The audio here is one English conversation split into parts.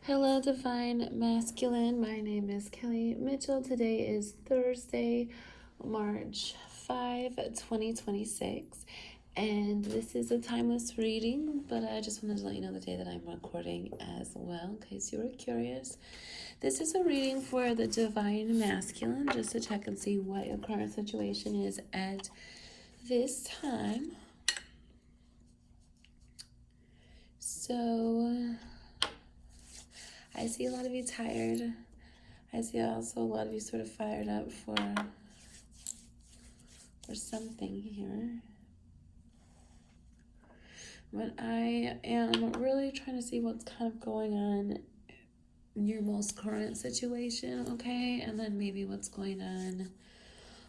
Hello, Divine Masculine. My name is Kelly Mitchell. Today is Thursday, March 5, 2026. And this is a timeless reading, but I just wanted to let you know the day that I'm recording as well, in case you were curious. This is a reading for the Divine Masculine, just to check and see what your current situation is at this time. So, I see a lot of you tired. I see also a lot of you sort of fired up for something here. But I am really trying to see what's kind of going on in your most current situation, okay? And then maybe what's going on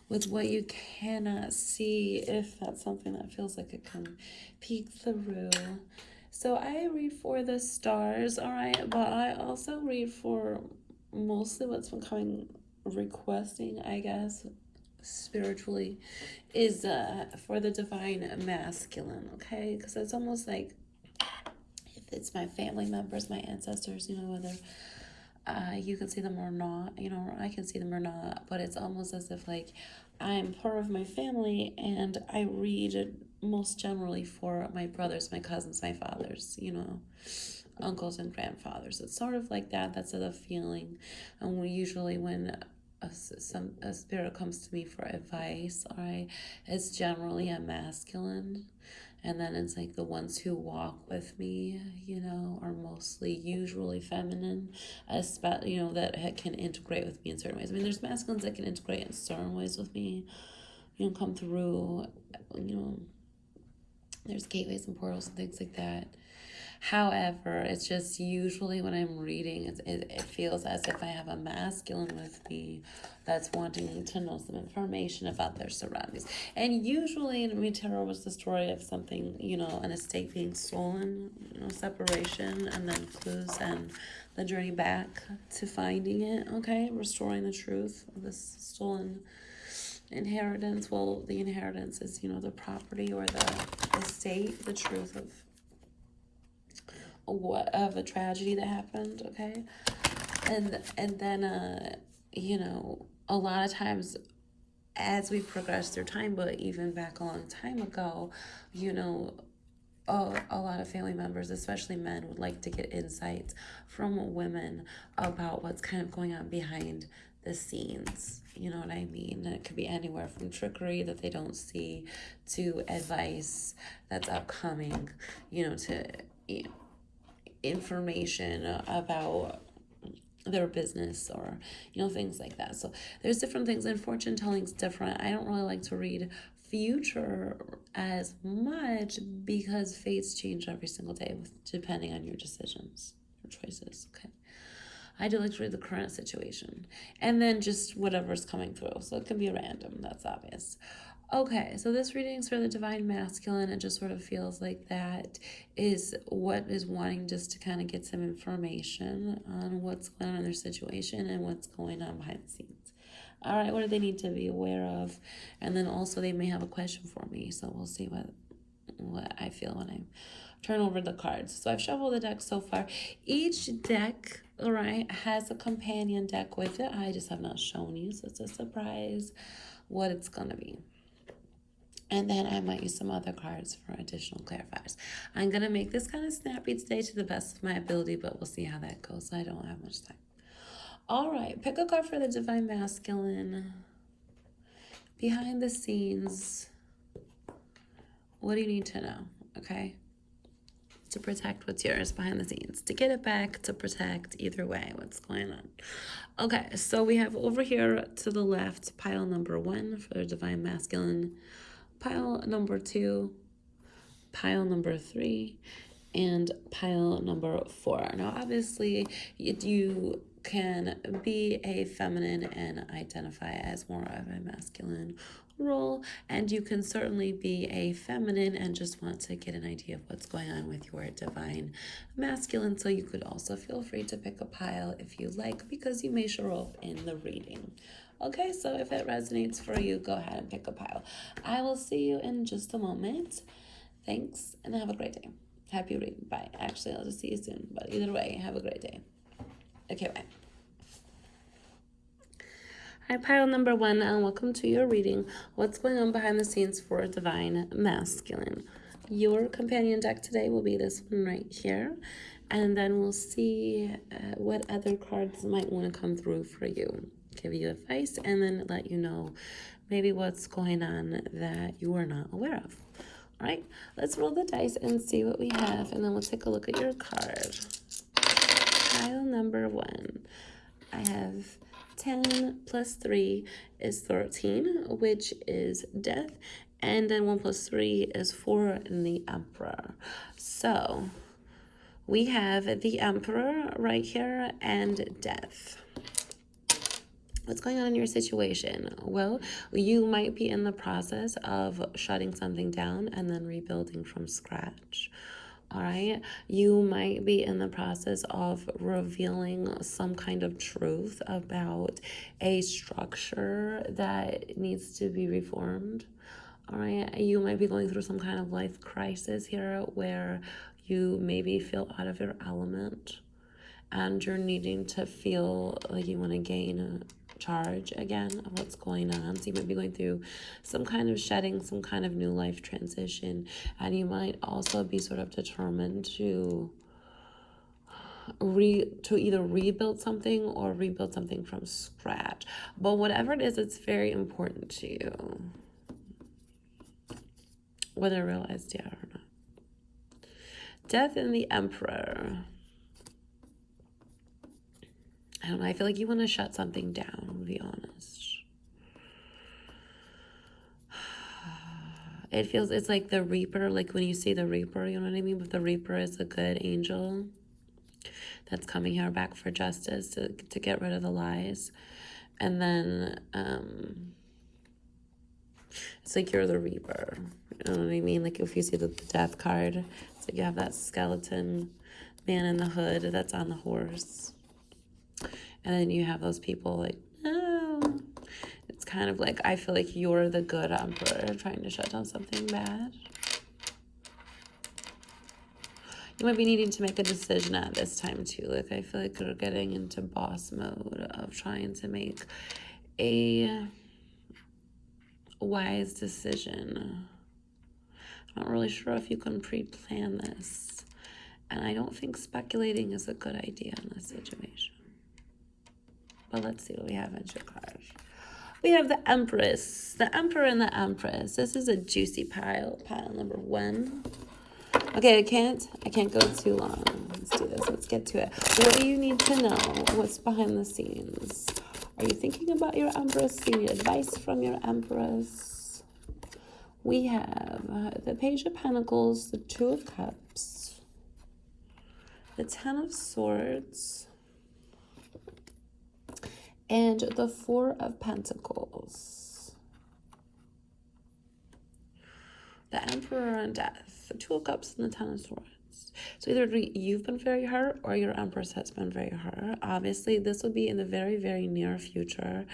with what you cannot see, if that's something that feels like it can peek through. So I read for the stars, all right? But I also read for mostly what's been coming, requesting, I guess, spiritually, is for the Divine Masculine, okay? Because it's almost like if it's my family members, my ancestors, whether you can see them or not, or I can see them or not, but it's almost as if like I'm part of my family, and I read most generally for my brothers, my cousins, my fathers, uncles and grandfathers. It's sort of like that. That's the feeling. And when a spirit comes to me for advice, all right, it's generally a masculine. And then it's like the ones who walk with me, are mostly usually feminine, that can integrate with me in certain ways. I mean, there's masculines that can integrate in certain ways with me, come through, there's gateways and portals and things like that. However, it's just usually when I'm reading, it feels as if I have a masculine with me that's wanting to know some information about their surroundings. And usually in tarot was the story of something, an estate being stolen, separation, and then clues and the journey back to finding it, okay? Restoring the truth of this stolen inheritance. Well, the inheritance is, the property or the estate, the truth of a tragedy that happened, okay? And then a lot of times as we progress through time, but even back a long time ago, a lot of family members, especially men, would like to get insights from women about what's kind of going on behind the scenes. You know what I mean? And it could be anywhere from trickery that they don't see to advice that's upcoming, to information about their business, or things like that. So there's different things, and fortune telling's different. I don't really like to read future as much because fates change every single day depending on your decisions or choices, okay? I do like to read the current situation and then just whatever's coming through. So it can be random, that's obvious. Okay, so this reading's for the Divine Masculine. It just sort of feels like that is what is wanting just to kind of get some information on what's going on in their situation and what's going on behind the scenes. All right, what do they need to be aware of? And then also they may have a question for me, so we'll see what I feel when I turn over the cards. So I've shuffled the deck so far. Each deck, all right, has a companion deck with it. I just have not shown you, so it's a surprise what it's gonna be. And then I might use some other cards for additional clarifiers. I'm going to make this kind of snappy today to the best of my ability, but we'll see how that goes. I don't have much time. All right, pick a card for the Divine Masculine. Behind the scenes, what do you need to know, okay? To protect what's yours behind the scenes. To get it back, to protect, either way, what's going on. Okay, so we have over here to the left, pile number 1 for the Divine Masculine, pile number 2, pile number 3, and pile number 4. Now, obviously, you can be a feminine and identify as more of a masculine role, and you can certainly be a feminine and just want to get an idea of what's going on with your Divine Masculine. So you could also feel free to pick a pile if you like, because you may show up in the reading. Okay, so if it resonates for you, go ahead and pick a pile. I will see you in just a moment. Thanks, and have a great day. Happy reading. Bye. Actually, I'll just see you soon. But either way, have a great day. Okay, bye. Hi, pile number 1, and welcome to your reading. What's going on behind the scenes for Divine Masculine? Your companion deck today will be this one right here, and then we'll see what other cards might want to come through for you. Give you advice, and then let you know maybe what's going on that you are not aware of. All right, let's roll the dice and see what we have, and then we'll take a look at your card. Pile number 1. I have 10 plus 3 is 13, which is death. And then 1 plus 3 is 4 in the Emperor. So we have the Emperor right here and death. What's going on in your situation? Well, you might be in the process of shutting something down and then rebuilding from scratch. All right, you might be in the process of revealing some kind of truth about a structure that needs to be reformed. All right, you might be going through some kind of life crisis here where you maybe feel out of your element and you're needing to feel like you want to gain charge again of what's going on. So you might be going through some kind of shedding, some kind of new life transition, and you might also be sort of determined to either rebuild something or rebuild something from scratch. But whatever it is, it's very important to you, whether realized yet or not. Death in the Emperor. I don't know, I feel like you want to shut something down, to be honest. It's like the Reaper, like when you see the Reaper, you know what I mean? But the Reaper is a good angel that's coming here back for justice, to get rid of the lies. And then it's like you're the Reaper. You know what I mean? Like if you see the death card, it's like you have that skeleton man in the hood that's on the horse. And then you have those people like, no. It's kind of like, I feel like you're the good Emperor trying to shut down something bad. You might be needing to make a decision at this time too. Like I feel like you're getting into boss mode of trying to make a wise decision. I'm not really sure if you can pre-plan this. And I don't think speculating is a good idea in this situation. But let's see what we have in your card. We have the Empress, the Emperor and the Empress. This is a juicy pile number 1. Okay, I can't go too long. Let's do this. Let's get to it. What do you need to know? What's behind the scenes? Are you thinking about your Empress? Do you need advice from your Empress? We have the Page of Pentacles, the Two of Cups, the Ten of Swords, and the Four of Pentacles. The Emperor and Death, the Two of Cups and the Ten of Swords. So either you've been very hurt or your Empress has been very hurt. Obviously, this would be in the very, very near future.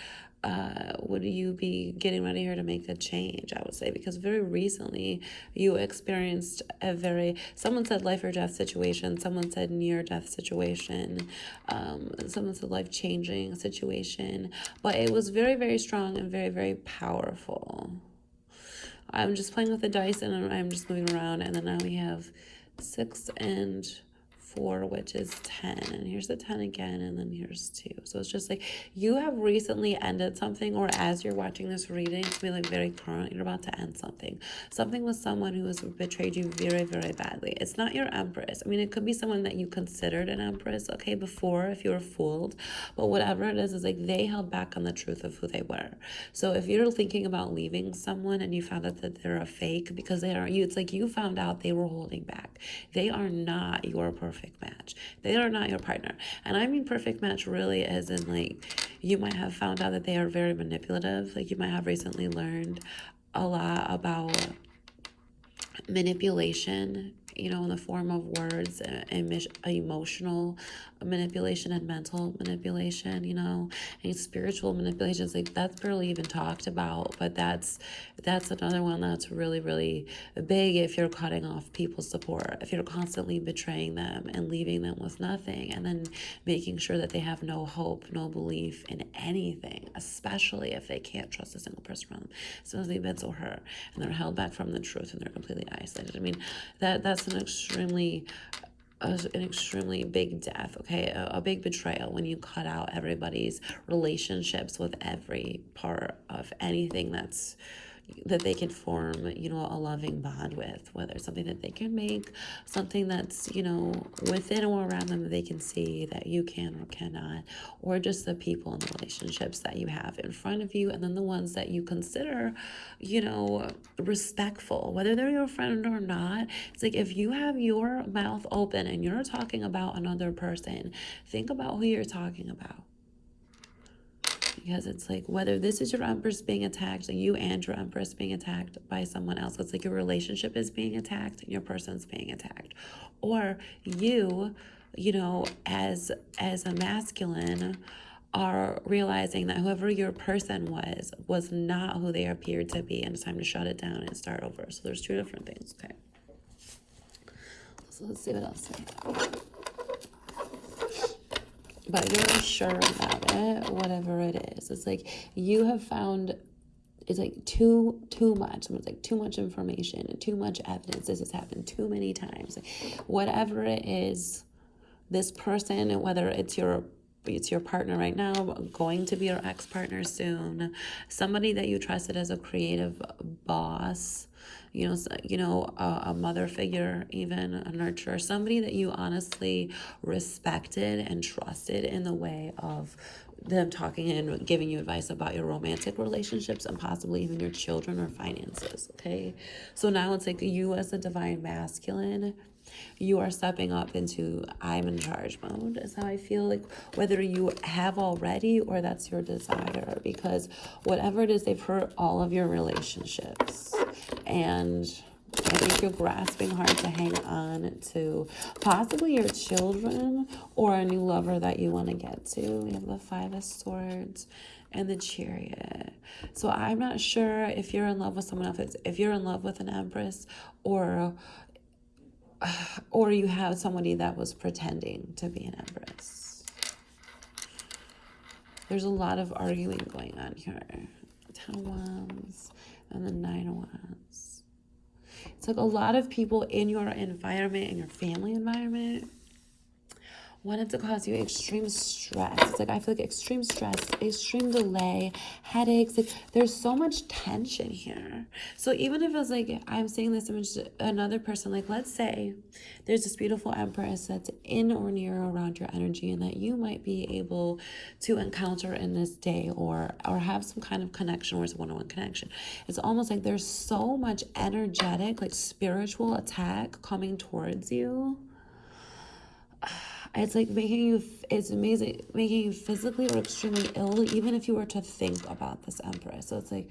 Would you be getting ready here to make a change, I would say, because very recently you experienced someone said life or death situation, someone said near death situation, someone said life-changing situation, but it was very, very strong and very, very powerful. I'm just playing with the dice and I'm just moving around, and then now we have 6 and 4, which is 10, and here's the 10 again, and then here's 2. So it's just like you have recently ended something, or as you're watching this reading, it's be like very current, you're about to end something with someone who has betrayed you very, very badly. It's not your Empress. I mean, it could be someone that you considered an Empress, okay, before, if you were fooled, but whatever it is like they held back on the truth of who they were. So if you're thinking about leaving someone and you found out that they're a fake, because they are you, it's like you found out they were holding back. They are not your perfect match. They are not your partner. And I mean perfect match really as in like you might have found out that they are very manipulative. Like you might have recently learned a lot about manipulation, you know, in the form of words and emotional manipulation and mental manipulation, you know, and spiritual manipulation. It's like that's barely even talked about, but that's another one that's really, really big if you're cutting off people's support, if you're constantly betraying them and leaving them with nothing, and then making sure that they have no hope, no belief in anything, especially if they can't trust a single person around them. So they've been so hurt and they're held back from the truth and they're completely isolated. I mean, that's an extremely big death, okay? A big betrayal when you cut out everybody's relationships with every part of anything that they can form, you know, a loving bond with, whether it's something that they can make, something that's, you know, within or around them that they can see that you can or cannot, or just the people and the relationships that you have in front of you, and then the ones that you consider, you know, respectful, whether they're your friend or not. It's like if you have your mouth open and you're talking about another person, think about who you're talking about. Because it's like whether this is your empress being attacked, like you and your empress being attacked by someone else, it's like your relationship is being attacked and your person's being attacked, or you know, as a masculine are realizing that whoever your person was not who they appeared to be, and it's time to shut it down and start over. So there's two different things. Okay, so let's see what else we have. But you're sure about it, whatever it is. It's like you have found, it's like too much. It's like too much information and too much evidence. This has happened too many times. Like, whatever it is, this person, whether it's your partner right now, going to be your ex-partner soon, somebody that you trusted as a creative boss, you know, a mother figure, even a nurturer, somebody that you honestly respected and trusted in the way of them talking and giving you advice about your romantic relationships and possibly even your children or finances, okay? So now it's like you as a divine masculine, you are stepping up into I'm in charge mode is how I feel, like whether you have already or that's your desire, because whatever it is, they've hurt all of your relationships, and I think you're grasping hard to hang on to possibly your children or a new lover that you want to get to. We have the Five of Swords and the Chariot. So I'm not sure if you're in love with someone else, if you're in love with an Empress, or you have somebody that was pretending to be an Empress. There's a lot of arguing going on here. 10 of Wands and the 9 of Wands. It's like a lot of people in your environment, in your family environment, wanted to cause you extreme stress. It's like I feel like extreme stress, extreme delay, headaches. Like there's so much tension here. So even if it's like I'm seeing this image to another person, like let's say there's this beautiful Empress that's in or near or around your energy, and that you might be able to encounter in this day, or have some kind of connection, or it's a one-on-one connection. It's almost like there's so much energetic, like spiritual attack coming towards you. It's like it's amazing, making you physically or extremely ill, even if you were to think about this Empress. So it's like,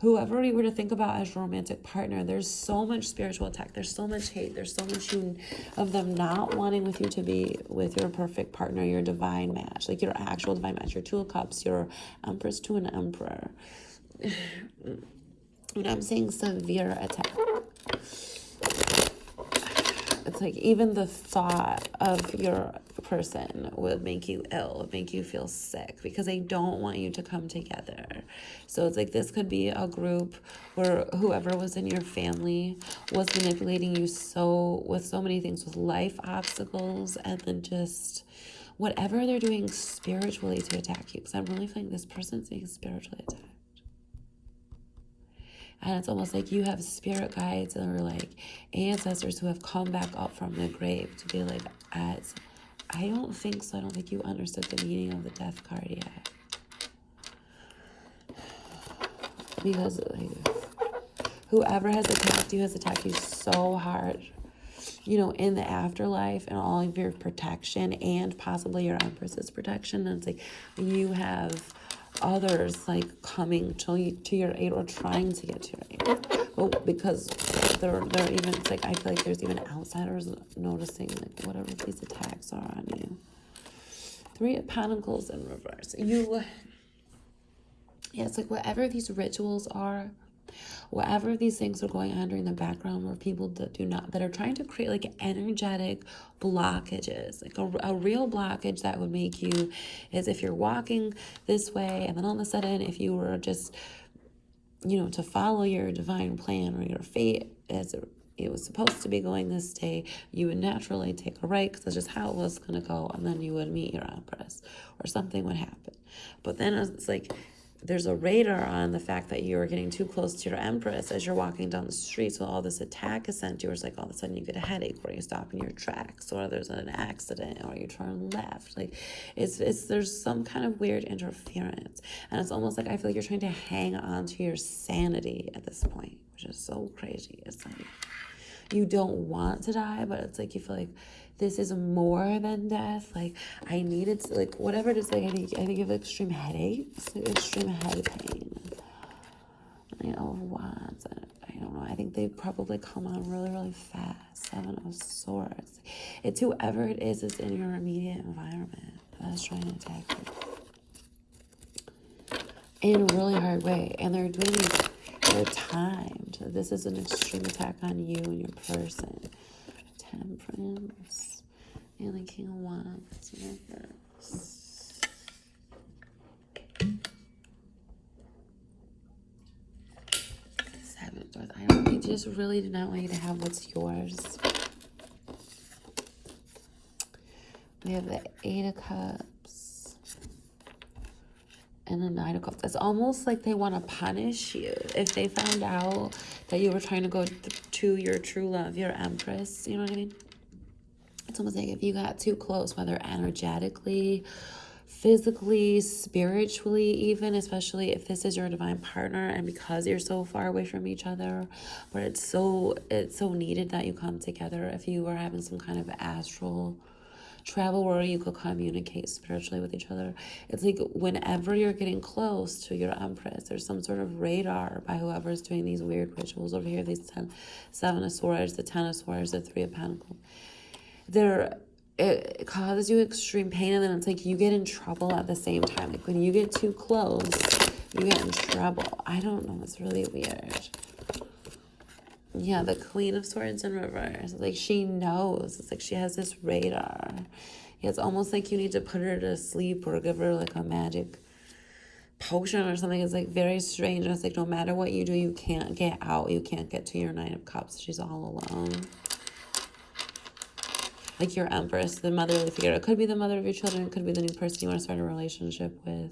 whoever you were to think about as your romantic partner, there's so much spiritual attack, there's so much hate, there's so much of them not wanting with you to be with your perfect partner, your divine match, like your actual divine match, your Two of Cups, your Empress to an Emperor. And I'm saying severe attack. It's like even the thought of your person would make you ill, make you feel sick, because they don't want you to come together. So it's like this could be a group where whoever was in your family was manipulating you with so many things, with life obstacles, and then just whatever they're doing spiritually to attack you. Because I'm really feeling this person's being spiritually attacked. And it's almost like you have spirit guides or like ancestors who have come back up from the grave to be like, I don't think so. I don't think you understood the meaning of the Death card yet. Because like, whoever has attacked you has attacked you so hard, you know, in the afterlife, and all of your protection and possibly your Empress's protection. And it's like you have others like coming to your aid or trying to get to your aid. Well, because they're even, it's like I feel like there's even outsiders noticing like whatever these attacks are on you. Three of Pentacles in reverse. It's like whatever these rituals are, whatever these things are going on in the background, where people that are trying to create like energetic blockages, like a real blockage that would make you, is if you're walking this way and then all of a sudden, if you were just, to follow your divine plan or your fate as it was supposed to be going this day, you would naturally take a right because that's just how it was going to go, and then you would meet your Empress or something would happen. But then it's like there's a radar on the fact that you're getting too close to your Empress as you're walking down the street, so all this attack is sent to you. It's like all of a sudden you get a headache, or you stop in your tracks, or there's an accident, or you turn left. Like there's some kind of weird interference, and it's almost like I feel like you're trying to hang on to your sanity at this point, which is so crazy. It's like you don't want to die, but it's like you feel like this is more than death. Like I needed to, like whatever it is. Like I think you have extreme headaches, like extreme head pain. Wands. I don't know. I think they probably come on really, really fast. Seven of Swords. It's whoever it is that's in your immediate environment that's trying to attack you in a really hard way, and they're doing these. They're timed. This is an extreme attack on you and your person. Temperance and the King of Wands reverse. Seven of Swords. I don't think, just really do not want you to have what's yours. We have the Eight of Cups and the Nine of Cups. It's almost like they want to punish you if they found out that you were trying to go to your true love, your Empress. You know what I mean? It's almost like if you got too close, whether energetically, physically, spiritually, even, especially if this is your divine partner, and because you're so far away from each other, but it's so needed that you come together. If you were having some kind of astral travel where you could communicate spiritually with each other, it's like whenever you're getting close to your Empress, there's some sort of radar by whoever's doing these weird rituals over here. These Seven of Swords, the Ten of Swords, the Three of Pentacles. It causes you extreme pain, and then it's like you get in trouble at the same time. Like when you get too close, you get in trouble. I don't know. It's really weird. Yeah, the Queen of Swords in reverse. Like she knows. It's like she has this radar. Yeah, it's almost like you need to put her to sleep or give her like a magic potion or something. It's like very strange. And it's like no matter what you do, you can't get out. You can't get to your Nine of Cups. She's all alone. Like your Empress, the motherly figure. It could be the mother of your children. It could be the new person you want to start a relationship with.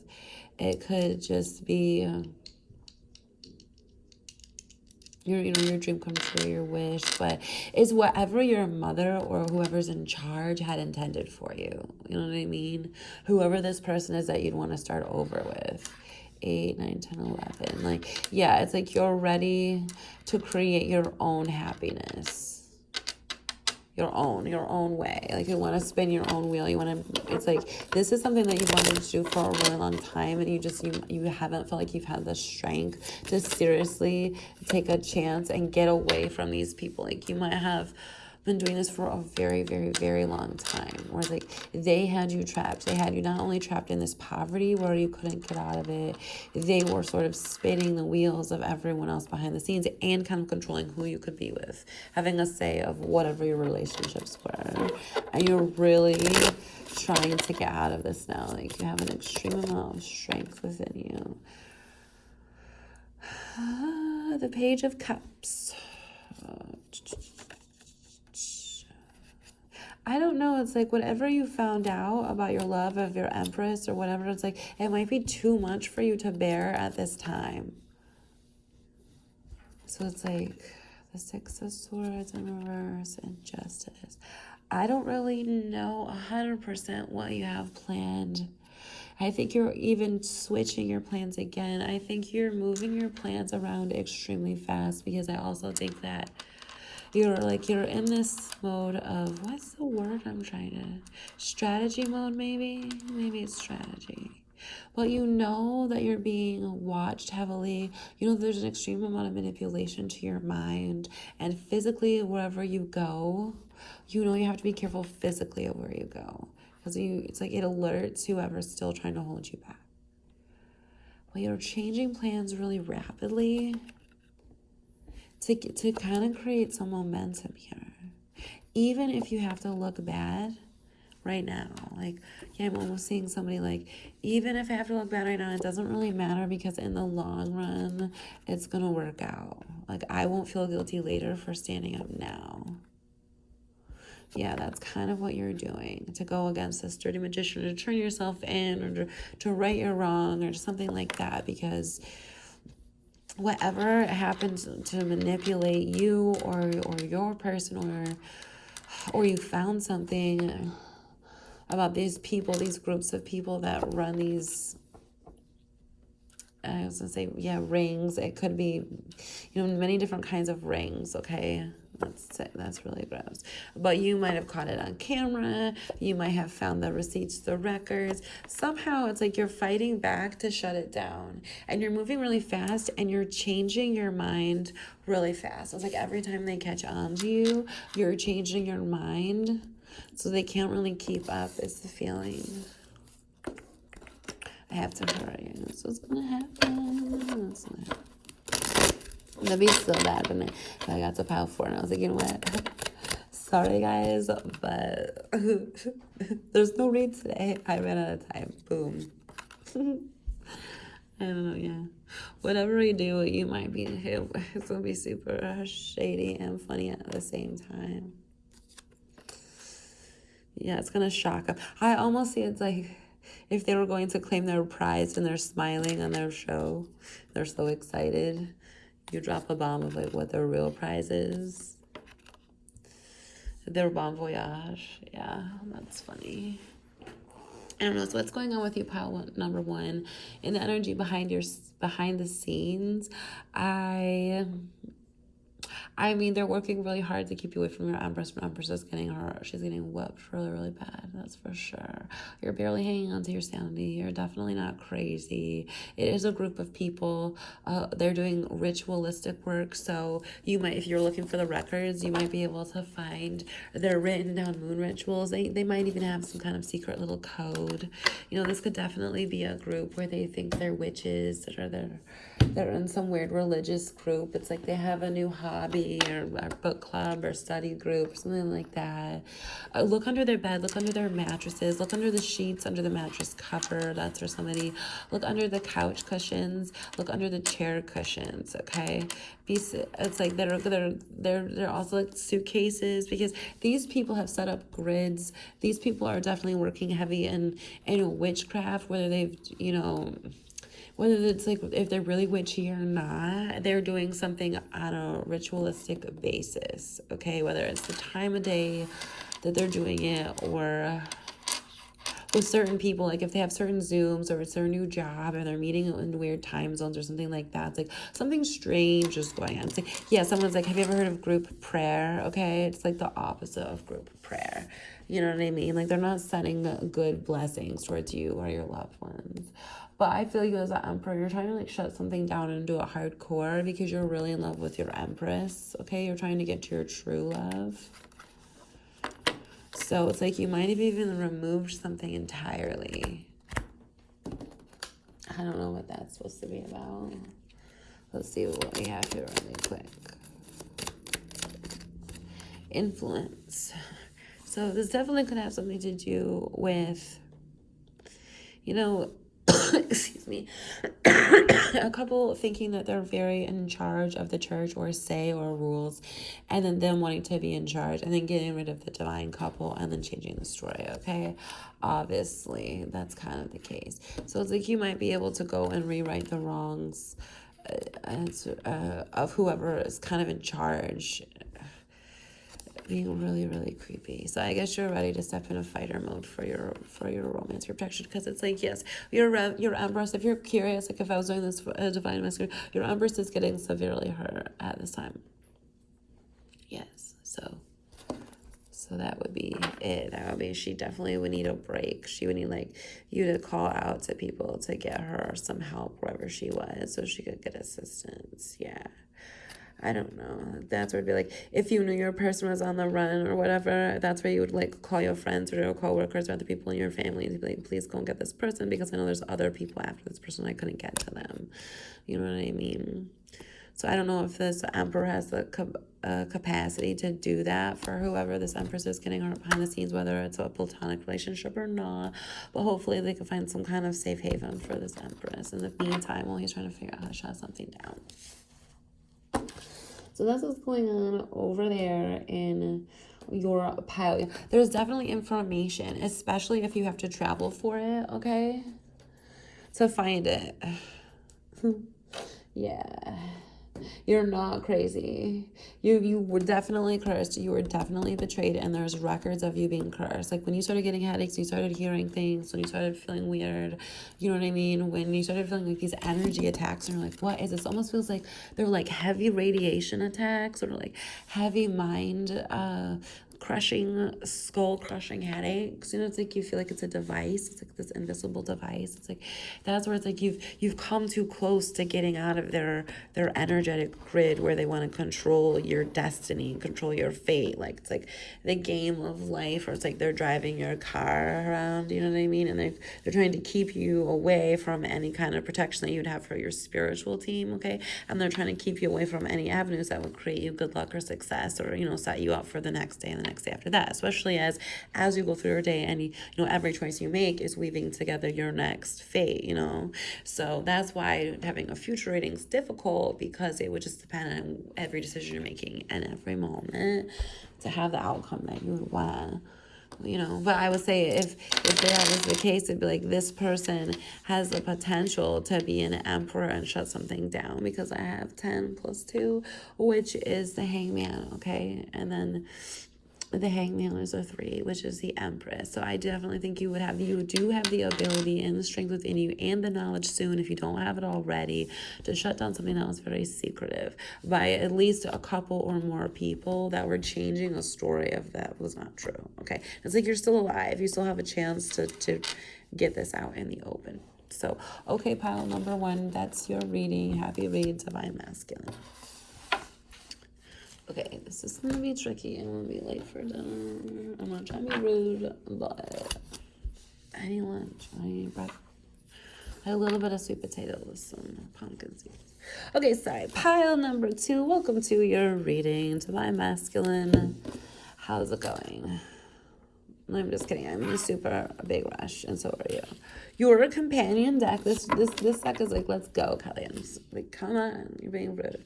It could just be your dream come true, your wish. But it's whatever your mother or whoever's in charge had intended for you. You know what I mean? Whoever this person is that you'd want to start over with. 8, 9, 10, 11. Like, yeah, it's like you're ready to create your own happiness. Your own way. Like you want to spin your own wheel. You want to, it's like, this is something that you wanted to do for a really long time, and you haven't felt like you've had the strength to seriously take a chance and get away from these people. Like you might have been doing this for a very, very, very long time, where like they had you trapped. They had you not only trapped in this poverty where you couldn't get out of it, they were sort of spinning the wheels of everyone else behind the scenes and kind of controlling who you could be with, having a say of whatever your relationships were. And you're really trying to get out of this now. Like you have an extreme amount of strength within you. The Page of Cups. I don't know. It's like whatever you found out about your love of your Empress or whatever, it's like it might be too much for you to bear at this time. So it's like the Six of Swords in reverse and Justice. I don't really know 100% what you have planned. I think you're even switching your plans again. I think you're moving your plans around extremely fast, because I also think that you're in this mode of, what's the word I'm trying to, strategy mode maybe it's strategy. But you know that you're being watched heavily. You know there's an extreme amount of manipulation to your mind, and physically wherever you go, you know you have to be careful physically of where you go. because it's like it alerts whoever's still trying to hold you back. Well, you're changing plans really rapidly to kind of create some momentum here. Even if you have to look bad right now. Like, yeah, I'm almost seeing somebody like, even if I have to look bad right now, it doesn't really matter because in the long run, it's going to work out. Like, I won't feel guilty later for standing up now. Yeah, that's kind of what you're doing, to go against this dirty magician, to turn yourself in, or to right your wrong, or something like that, because whatever happens to manipulate you or your person, or you found something about these people, these groups of people that run these, I was gonna say, yeah, rings. It could be, many different kinds of rings, okay? That's really gross. But you might have caught it on camera. You might have found the receipts, the records. Somehow it's like you're fighting back to shut it down. And you're moving really fast and you're changing your mind really fast. It's like every time they catch on to you, you're changing your mind. So they can't really keep up, is the feeling. I have to hurry. This was gonna happen. That'd be so bad if I got to pile 4 and I was like, you know what? Sorry, guys, but there's no read today. I ran out of time. Boom. I don't know, yeah. Whatever we do, you might be, it's gonna be super shady and funny at the same time. Yeah, it's gonna shock them. I almost see it's like if they were going to claim their prize and they're smiling on their show, they're so excited. You drop a bomb of like what their real prize is. Their bon voyage. Yeah, that's funny. I don't know. So what's going on with you, pile number 1? In the energy behind the scenes, I mean, they're working really hard to keep you away from your Empress. Empress is she's getting whooped really, really bad. That's for sure. You're barely hanging on to your sanity. You're definitely not crazy. It is a group of people. They're doing ritualistic work. So you might, if you're looking for the records, you might be able to find their written down moon rituals. They might even have some kind of secret little code. This could definitely be a group where they think they're witches, or they're in some weird religious group. It's like they have a new hobby or book club or study group, something like that. Look under their bed, look under their mattresses, look under the sheets, under the mattress cover. That's for somebody. Look under the couch cushions, look under the chair cushions, okay? It's like they're also like suitcases, because these people have set up grids. These people are definitely working heavy in witchcraft, whether they've, whether it's like if they're really witchy or not, they're doing something on a ritualistic basis, okay? Whether it's the time of day that they're doing it, or with certain people, like if they have certain Zooms, or it's their new job and they're meeting in weird time zones or something like that. It's like something strange is going on. It's like, yeah, someone's like, have you ever heard of group prayer? Okay, it's like the opposite of group prayer. You know what I mean? Like they're not sending good blessings towards you or your loved ones. But I feel you as an Emperor, you're trying to like shut something down and do it hardcore because you're really in love with your Empress, okay? You're trying to get to your true love. So it's like you might have even removed something entirely. I don't know what that's supposed to be about. Let's see what we have here really quick. Influence. So this definitely could have something to do with, excuse me, a couple thinking that they're very in charge of the church or say or rules, and then them wanting to be in charge, and then getting rid of the divine couple and then changing the story, okay? Obviously, that's kind of the case. So it's like you might be able to go and rewrite the wrongs of whoever is kind of in charge, being really, really creepy. So I guess you're ready to step into fighter mode for your romance, your protection, because it's like, yes, your Empress, if you're curious, like if I was doing this for a divine masculine, your Empress is getting severely hurt at this time. Yes, so that would be it. That would be, she definitely would need a break. She would need like you to call out to people to get her some help wherever she was so she could get assistance. Yeah. I don't know. That's where it'd be like, if you knew your person was on the run or whatever, that's where you would like call your friends or your coworkers or other people in your family and be like, please go and get this person because I know there's other people after this person. I couldn't get to them. You know what I mean? So I don't know if this emperor has the capacity to do that for whoever this empress is getting hurt behind the scenes, whether it's a platonic relationship or not. But hopefully they can find some kind of safe haven for this empress in the meantime while he's trying to figure out how to shut something down. So that's what's going on over there in your pile. There's definitely information, especially if you have to travel for it, okay? To find it. Yeah. You're not crazy. You were definitely cursed. You were definitely betrayed, and there's records of you being cursed. Like when you started getting headaches, you started hearing things, when you started feeling weird, you know what I mean? When you started feeling like these energy attacks, and you're like, what is this? Almost feels like they're like heavy radiation attacks or like heavy mind crushing, skull crushing headaches. You know, it's like you feel like it's a device. It's like this invisible device. It's like that's where it's like you've come too close to getting out of their energetic grid where they want to control your destiny, control your fate. Like it's like the game of life, or it's like they're driving your car around, you know what I mean? And they're trying to keep you away from any kind of protection that you'd have for your spiritual team, okay? And they're trying to keep you away from any avenues that would create you good luck or success, or, you know, set you up for the next day and the next day after that, especially as you go through your day, and you know every choice you make is weaving together your next fate, you know. So that's why having a future reading is difficult, because it would just depend on every decision you're making and every moment to have the outcome that you would want, you know. But I would say if that was the case, it'd be like this person has the potential to be an emperor and shut something down, because I have 10 plus 2, which is the hangman, okay? And then the hangman is a 3, which is the empress. So I definitely think you do have the ability and the strength within you and the knowledge soon, if you don't have it already, to shut down something that was very secretive by at least a couple or more people that were changing a story of that was not true. Okay, it's like you're still alive. You still have a chance to get this out in the open. So, okay, pile number 1, that's your reading. Happy read, Divine Masculine. Okay, this is going to be tricky. I'm going to be late for dinner. I'm not trying to be rude, but I need lunch. I need breakfast. I had a little bit of sweet potato with some pumpkin seeds. Okay, sorry. Pile number 2. Welcome to your reading, Divine Masculine. How's it going? I'm just kidding. I'm in a super big rush, and so are you. Your companion deck. This deck is like, let's go, Kelly. I'm just like, come on, you're being rude.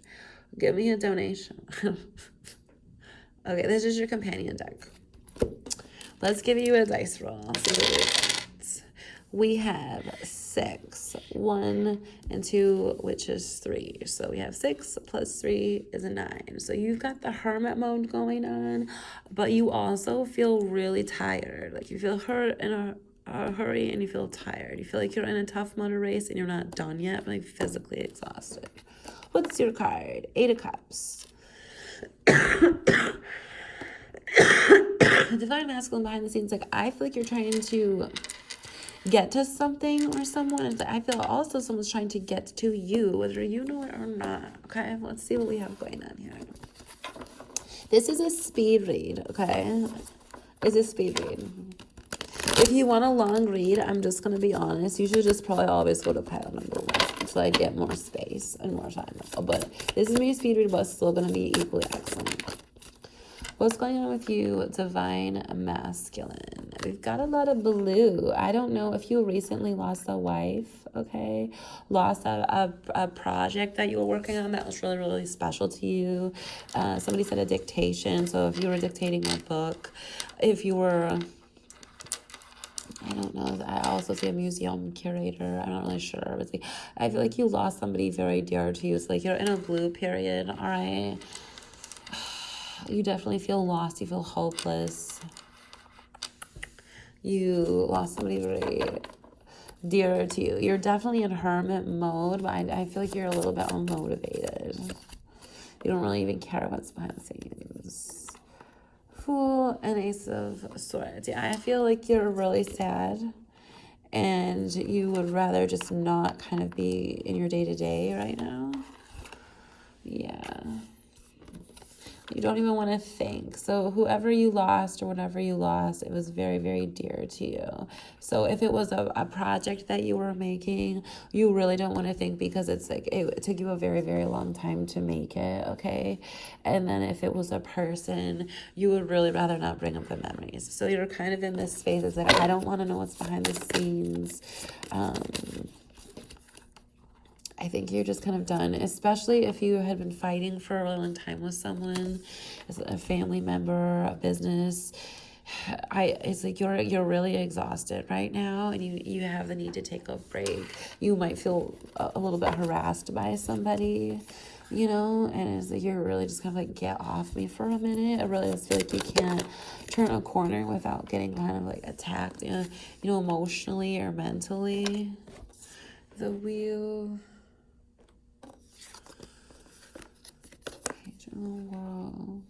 Give me a donation. Okay, this is your companion deck. Let's give you a dice roll. See what we got. We have 6, 1, and 2, which is 3. So we have 6 plus 3 is a 9. So you've got the hermit mode going on, but you also feel really tired. Like you feel hurt in a hurry, and you feel tired. You feel like you're in a tough motor race and you're not done yet, but like physically exhausted. What's your card? 8 of Cups. Divine Masculine behind the scenes. Like, I feel like you're trying to get to something or someone. And I feel also someone's trying to get to you, whether you know it or not. Okay, let's see what we have going on here. This is a speed read, okay? It's a speed read. If you want a long read, I'm just going to be honest, you should just probably always go to pile number 1 so I get more space and more time. But this is my speed read, but it's still going to be equally excellent. What's going on with you, Divine Masculine? We've got a lot of blue. I don't know if you recently lost a wife, okay? Lost a project that you were working on that was really, really special to you. Somebody said a dictation. So if you were dictating a book, if you were... I don't know. I also see a museum curator. I'm not really sure. But like, I feel like you lost somebody very dear to you. It's like you're in a blue period, all right? You definitely feel lost. You feel hopeless. You lost somebody very dear to you. You're definitely in hermit mode, but I feel like you're a little bit unmotivated. You don't really even care what's behind the scenes. Fool and Ace of Swords. Yeah, I feel like you're really sad and you would rather just not kind of be in your day-to-day right now. Yeah. You don't even want to think. So whoever you lost or whatever you lost, it was very, very dear to you. So if it was a project that you were making, you really don't want to think, because it's like it took you a very, very long time to make it, okay? And then if it was a person, you would really rather not bring up the memories. So you're kind of in this space. It's like, I don't want to know what's behind the scenes. I think you're just kind of done, especially if you had been fighting for a really long time with someone, as a family member, a business. It's like you're really exhausted right now, and you have the need to take a break. You might feel a little bit harassed by somebody, and it's like you're really just kind of like, get off me for a minute. I really just feel like you can't turn a corner without getting kind of like attacked, emotionally or mentally. The wheel. World.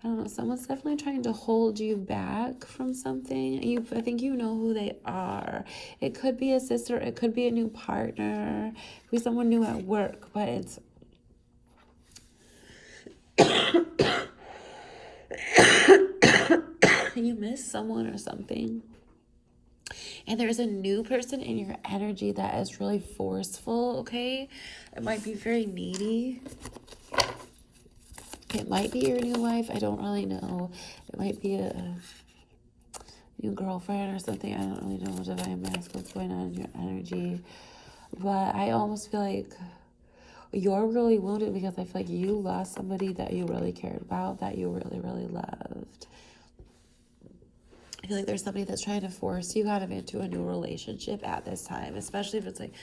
I don't know. Someone's definitely trying to hold you back from something. I think you know who they are. It could be a sister. It could be a new partner. It could be someone new at work. But it's you miss someone or something. And there's a new person in your energy that is really forceful. Okay, it might be very needy. It might be your new wife. I don't really know. It might be a new girlfriend or something. I don't really know what divine mask, what's going on in your energy. But I almost feel like you're really wounded, because I feel like you lost somebody that you really cared about, that you really, really loved. I feel like there's somebody that's trying to force you kind of into a new relationship at this time, especially if it's like...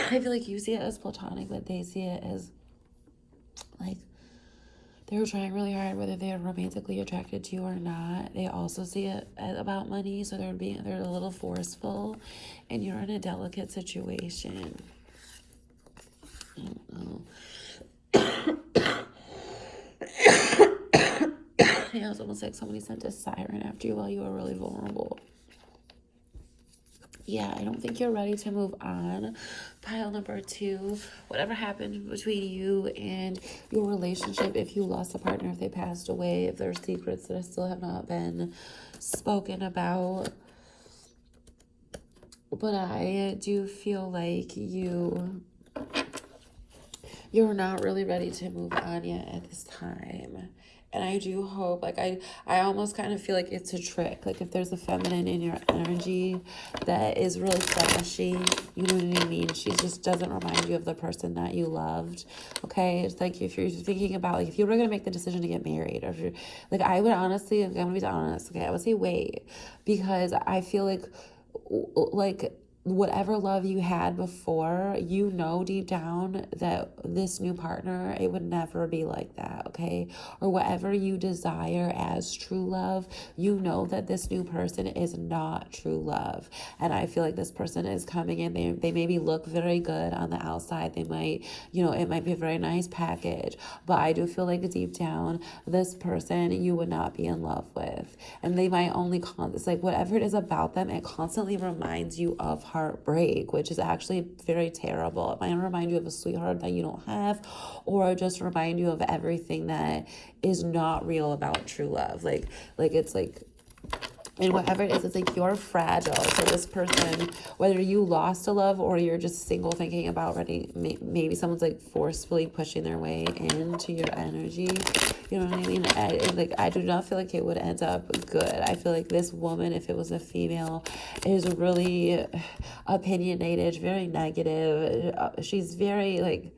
I feel like you see it as platonic, but they see it as like they were trying really hard, whether they are romantically attracted to you or not. They also see it as about money, so they're a little forceful, and you're in a delicate situation. I don't know. Yeah, it's almost like somebody sent a siren after you while you were really vulnerable. Yeah, I don't think you're ready to move on. Pile number 2, whatever happened between you and your relationship, if you lost a partner, if they passed away, if there's secrets that still have not been spoken about. But I do feel like you're not really ready to move on yet at this time. And I do hope, like, I almost kind of feel like it's a trick. Like, if there's a feminine in your energy that is really flashy, you know what I mean? She just doesn't remind you of the person that you loved, okay? It's like, if you're thinking about, like, if you were going to make the decision to get married, or if you're, like, I would honestly, I'm going to be honest, okay? I would say wait, because I feel like, whatever love you had before, you know deep down that this new partner, it would never be like that, okay? Or whatever you desire as true love, you know that this new person is not true love. And I feel like this person is coming in, they maybe look very good on the outside, they might, it might be a very nice package, but I do feel like deep down, this person you would not be in love with. And they might only, it's like whatever it is about them, it constantly reminds you of heartbreak, which is actually very terrible. It might remind you of a sweetheart that you don't have, or just remind you of everything that is not real about true love. Like it's like, and whatever it is, it's like you're fragile. So this person, whether you lost a love or you're just single thinking about maybe someone's like forcefully pushing their way into your energy. You know what I mean? I do not feel like it would end up good. I feel like this woman, if it was a female, is really opinionated, very negative. She's very like,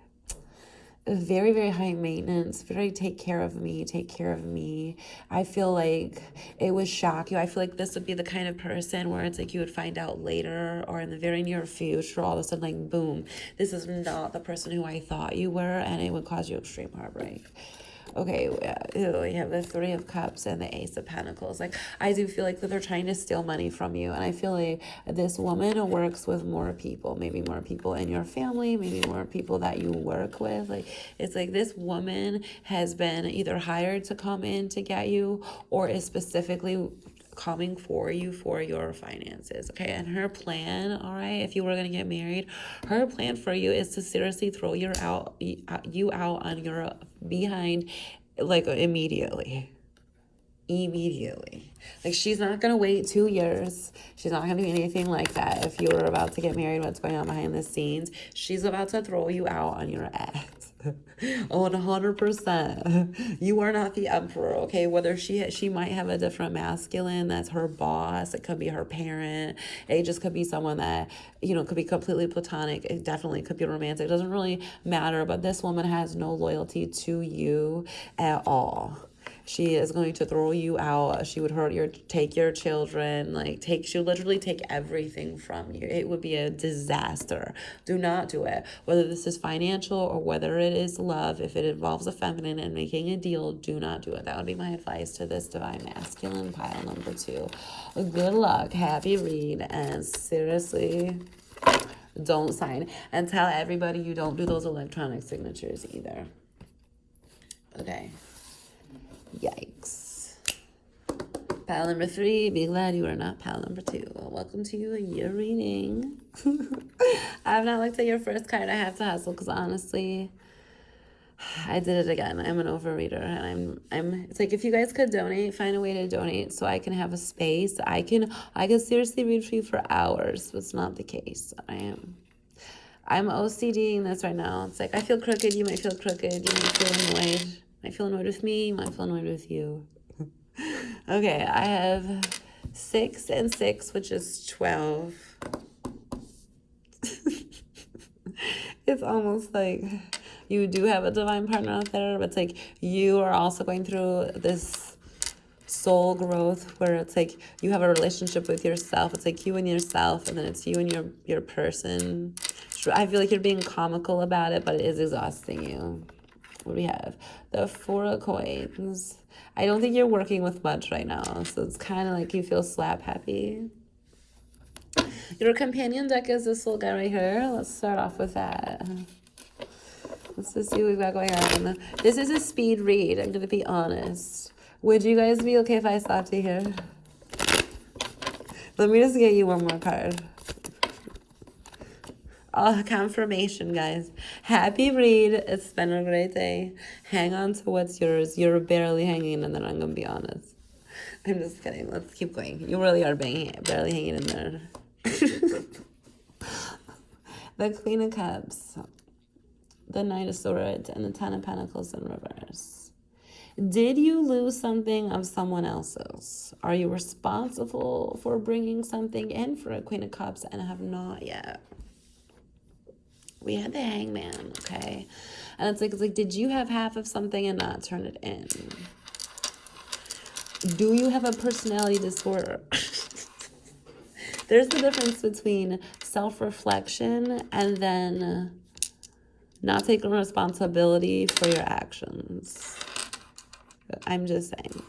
very, very high maintenance, very take care of me. I feel like it would shock you. I feel like this would be the kind of person where it's like you would find out later or in the very near future, all of a sudden, like, boom, this is not the person who I thought you were, and it would cause you extreme heartbreak. Okay, we have the 3 of Cups and the Ace of Pentacles. Like, I do feel like that they're trying to steal money from you. And I feel like this woman works with more people, maybe more people in your family, maybe more people that you work with. Like, it's like this woman has been either hired to come in to get you, or is specifically coming for you for your finances, okay? And her plan, all right, if you were going to get married, her plan for you is to seriously throw you out on your behind, like, immediately. Like, she's not gonna wait 2 years. She's not gonna do anything like that. If you were about to get married, what's going on behind the scenes, she's about to throw you out on your ass. 100%. You are not the emperor, okay? Whether she might have a different masculine that's her boss, it could be her parent, it just could be someone that, you know, could be completely platonic, it definitely could be romantic, it doesn't really matter, but this woman has no loyalty to you at all. She is going to throw you out. She would take your children, she'll literally take everything from you. It would be a disaster. Do not do it. Whether this is financial or whether it is love, if it involves a feminine and making a deal, do not do it. That would be my advice to this divine masculine pile number 2. Good luck, happy read, and seriously, don't sign. And tell everybody you don't do those electronic signatures either. Okay. Yikes. Pile number 3, be glad you are not pile number 2. Welcome to your reading. I have not looked at your first card. I have to hustle because honestly, I did it again. I'm an overreader, and it's like, if you guys could donate, find a way to donate so I can have a space. I can seriously read for you for hours, but it's not the case. I'm OCDing this right now. It's like, I feel crooked, you might feel crooked, you might feel annoyed. Might feel annoyed with me, might feel annoyed with you. Okay, I have 6 and 6, which is 12. It's almost like you do have a divine partner out there, but it's like you are also going through this soul growth where it's like you have a relationship with yourself. It's like you and yourself, and then it's you and your person. I feel like you're being comical about it, but it is exhausting you. What do we have? The 4 of Coins. I don't think you're working with much right now, so it's kind of like you feel slap happy. Your companion deck is this little guy right here. Let's start off with that. Let's just see what we've got going on. This is a speed read, I'm going to be honest. Would you guys be okay if I stopped you here? Let me just get you one more card. Oh, confirmation, guys. Happy read. It's been a great day. Hang on to what's yours. You're barely hanging in there, I'm going to be honest. I'm just kidding. Let's keep going. You really are barely hanging in there. The Queen of Cups, the Knight of Swords, and the Ten of Pentacles in reverse. Did you lose something of someone else's? Are you responsible for bringing something in for a Queen of Cups and have not yet? We had the Hangman, okay? And it's like, did you have half of something and not turn it in? Do you have a personality disorder? There's the difference between self-reflection and then not taking responsibility for your actions. I'm just saying.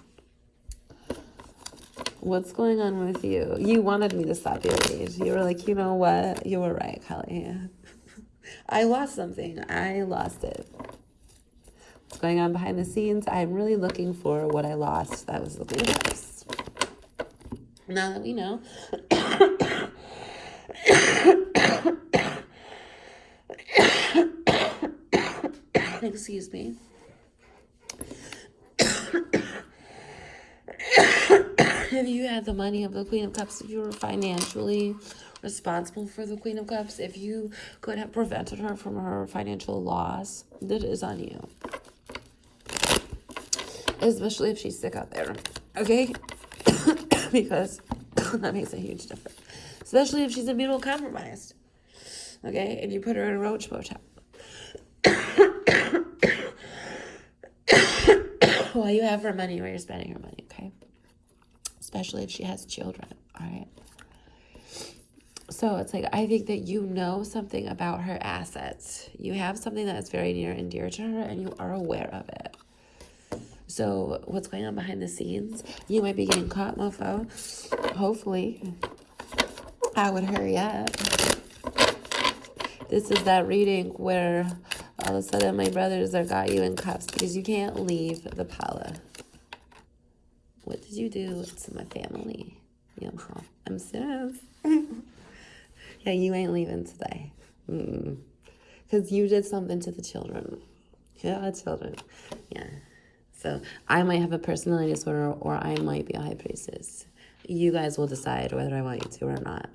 What's going on with you? You wanted me to stop your read. You were like, you know what? You were right, Kelly. I lost something. I lost it. What's going on behind the scenes? I'm really looking for what I lost. That was the Queen of Cups. Now that we know. Excuse me. If you had the money of the Queen of Cups, if you were financially responsible for the Queen of Cups, if you could have prevented her from her financial loss, that is on you. Especially if she's sick out there, okay? Because that makes a huge difference. Especially if she's immunocompromised, okay? And you put her in a roach motel. Well, you have her money where you're spending her money, okay? Especially if she has children, all right? So it's like, I think that you know something about her assets. You have something that is very near and dear to her, and you are aware of it. So what's going on behind the scenes? You might be getting caught, mofo. Hopefully. I would hurry up. This is that reading where all of a sudden my brothers are got you in cuffs because you can't leave the pala. What did you do to my family? You know, I'm serious. Yeah, you ain't leaving today. Because you did something to the children. Yeah, children. Yeah. So I might have a personality disorder or I might be a high priestess. You guys will decide whether I want you to or not.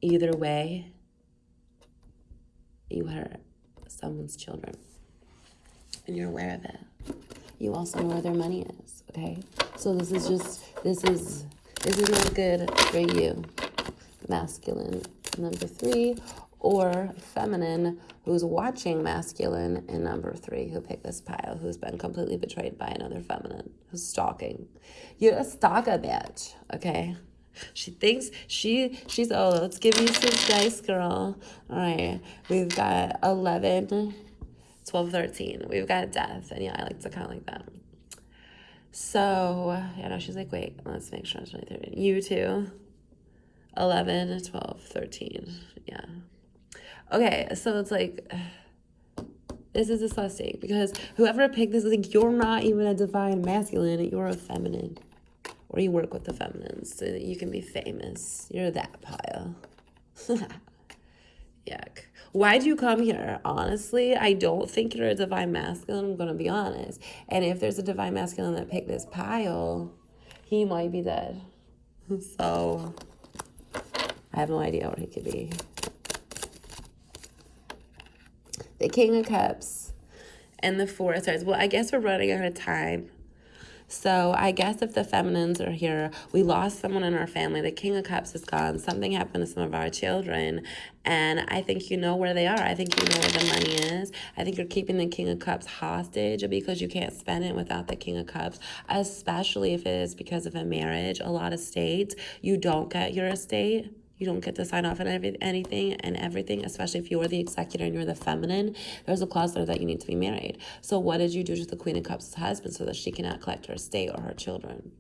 Either way, you hurt someone's children. And you're aware of it. You also know where their money is, okay? So this is not good for you. Masculine, number 3, or feminine, who's watching masculine, and number 3, who picked this pile, who's been completely betrayed by another feminine, who's stalking. You're a stalker, bitch, okay? She thinks she's, oh, let's give you some dice, girl. All right, we've got 11, 12, 13. We've got death, and yeah, I like to count like that. So, yeah, no, she's like, wait, let's make sure it's 23. You too. 11, 12, 13. Yeah. Okay, so it's like, this is disgusting because whoever picked this is like, you're not even a divine masculine, you're a feminine. Or you work with the feminines so that you can be famous. You're that pile. Yuck. Why'd you come here? Honestly, I don't think you're a divine masculine, I'm going to be honest. And if there's a divine masculine that picked this pile, he might be dead. So, I have no idea where he could be. The King of Cups and the Four of Swords. Well, I guess we're running out of time. So I guess if the feminines are here, we lost someone in our family. The King of Cups is gone. Something happened to some of our children. And I think you know where they are. I think you know where the money is. I think you're keeping the King of Cups hostage because you can't spend it without the King of Cups, especially if it is because of a marriage. A lot of states, you don't get your estate. You don't get to sign off on anything and everything, especially if you are the executor and you're the feminine. There's a clause there that you need to be married. So what did you do to the Queen of Cups' husband so that she cannot collect her estate or her children?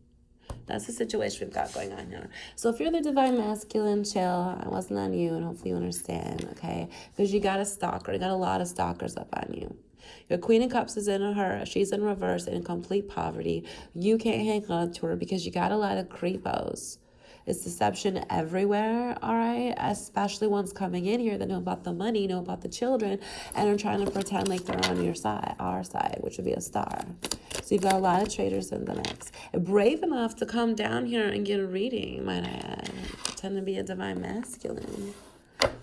That's the situation we've got going on here. So if you're the divine masculine, chill. I wasn't on you, and hopefully you understand, okay? Because you got a stalker. You got a lot of stalkers up on you. Your Queen of Cups is in her. She's in reverse in complete poverty. You can't hang on to her because you got a lot of creepos. It's deception everywhere, all right? Especially ones coming in here that know about the money, know about the children, and are trying to pretend like they're on your side, our side, which would be a star. So you've got a lot of traitors in the mix. Brave enough to come down here and get a reading, might I add. Pretend to be a divine masculine.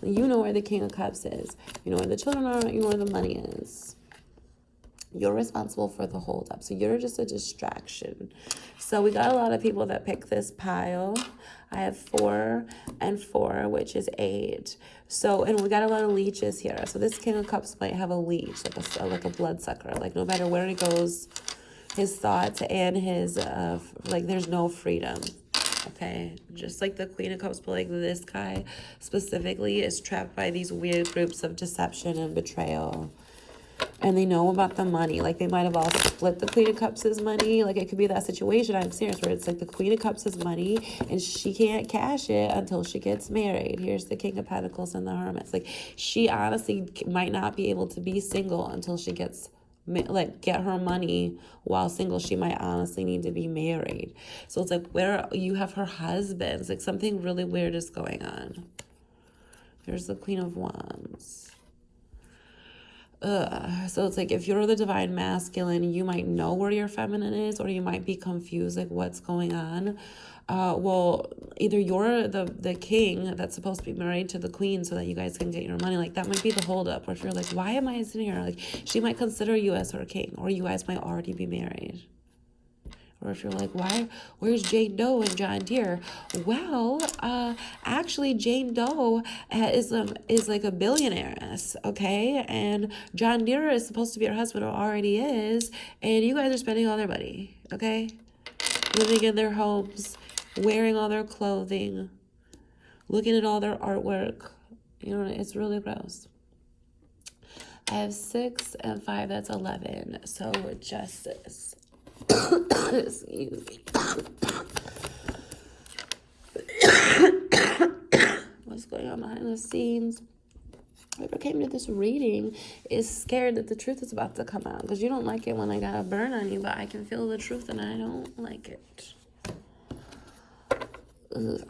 You know where the King of Cups is. You know where the children are. You know where the money is. You're responsible for the holdup. So you're just a distraction. So we got a lot of people that pick this pile. I have 4 and 4, which is 8. So, and we got a lot of leeches here. So this King of Cups might have a leech, like a bloodsucker. Like no matter where he goes, his thoughts and his, like there's no freedom. Okay, just like the Queen of Cups, but like this guy specifically is trapped by these weird groups of deception and betrayal. And they know about the money. Like, they might have all split the Queen of Cups' money. Like, it could be that situation, I'm serious, where it's like the Queen of Cups' money, and she can't cash it until she gets married. Here's the King of Pentacles and the Hermits. Like, she honestly might not be able to be single until she gets, like, get her money while single. She might honestly need to be married. So it's like, where you have her husband. It's like something really weird is going on. Here's the Queen of Wands. So it's like if you're the divine masculine, you might know where your feminine is, or you might be confused like what's going on. Well, either you're the king that's supposed to be married to the queen so that you guys can get your money. Like that might be the holdup. Or if you're like, why am I sitting here? Like she might consider you as her king, or you guys might already be married. Or if you're like, where's Jane Doe and John Deere? Well, actually, Jane Doe is like a billionaire, okay? And John Deere is supposed to be her husband, or already is. And you guys are spending all their money, okay? Living in their homes, wearing all their clothing, looking at all their artwork. You know, it's really gross. I have 6 and 5, that's 11. So justice. Excuse me. What's going on behind the scenes? Whoever came to this reading is scared that the truth is about to come out because you don't like it when I got a burn on you, but I can feel the truth and I don't like it. Ugh.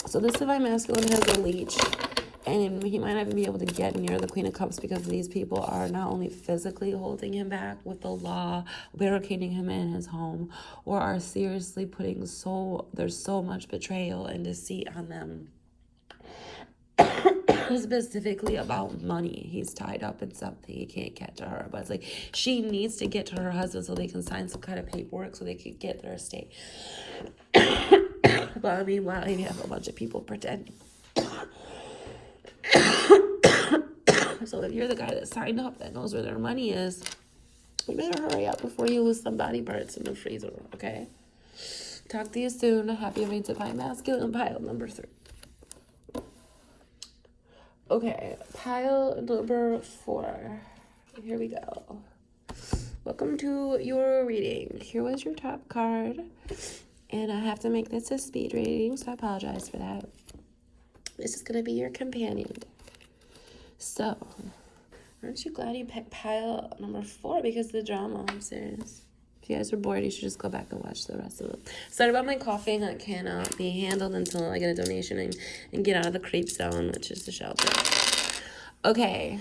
So this divine masculine has a leech, and he might not even be able to get near the Queen of Cups because these people are not only physically holding him back with the law, barricading him in his home, or are seriously putting there's so much betrayal and deceit on them. Specifically about money. He's tied up in something. He can't get to her. But it's like she needs to get to her husband so they can sign some kind of paperwork so they can get their estate. But I mean, wow, you have a bunch of people pretending. So if you're the guy that signed up that knows where their money is, you better hurry up before you lose some body parts in the freezer, okay? Talk to you soon. Happy Amazing Divine Masculine pile number 3. Okay, pile number 4. Here we go. Welcome to your reading. Here was your top card. And I have to make this a speed reading, so I apologize for that. This is going to be your companion. So, aren't you glad you picked pile number 4? Because of the drama, I'm serious. If you guys are bored, you should just go back and watch the rest of it. Sorry about my coughing. That cannot be handled until I get a donation and get out of the creep zone, which is the shelter. Okay.